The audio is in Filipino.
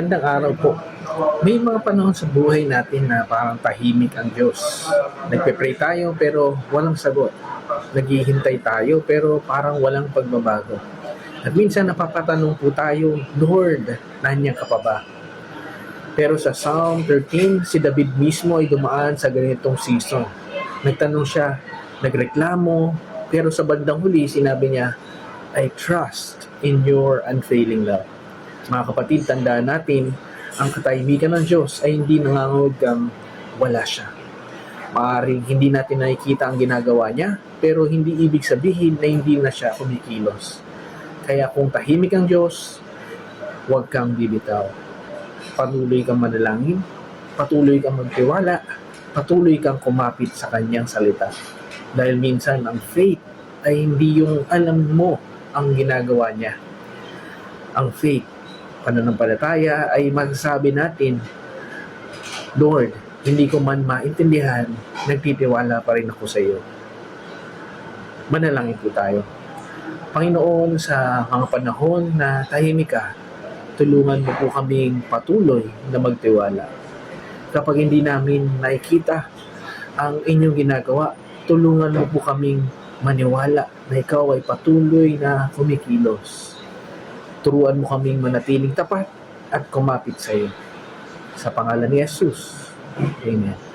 Magandang araw po. May mga panahon sa buhay natin na parang tahimik ang Diyos. Nagpe-pray tayo pero walang sagot. Naghihintay tayo pero parang walang pagbabago. At minsan napapatanong po tayo, Lord, nandiyan ka pa ba? Pero sa Psalm 13, si David mismo ay dumaan sa ganitong season. Nagtanong siya, nagreklamo, pero sa bandang huli sinabi niya, I trust in your unfailing love. Mga kapatid, tandaan natin, ang katahimikan ng Diyos ay hindi nangangahulugang wala siya. Maaaring hindi natin nakikita ang ginagawa niya, pero hindi ibig sabihin na hindi na siya kumikilos. Kaya kung tahimik ang Diyos, huwag kang bibitaw. Patuloy kang manalangin, patuloy kang magtiwala, patuloy kang kumapit sa kanyang salita. Dahil minsan ang faith ay hindi yung alam mo ang ginagawa niya. Ang faith, pananampalataya ay masasabi natin, Lord, hindi ko man maintindihan, nagtitiwala pa rin ako sa iyo. Manalangin po tayo. Panginoon, sa mga panahon na tahimik ka, tulungan mo po kaming patuloy na magtiwala. Kapag hindi namin nakikita ang inyong ginagawa, tulungan mo po kaming maniwala na ikaw ay patuloy na kumikilos. Turuan mo kaming manatiling tapat at kumapit sa iyo. Sa pangalan ni Jesus. Amen.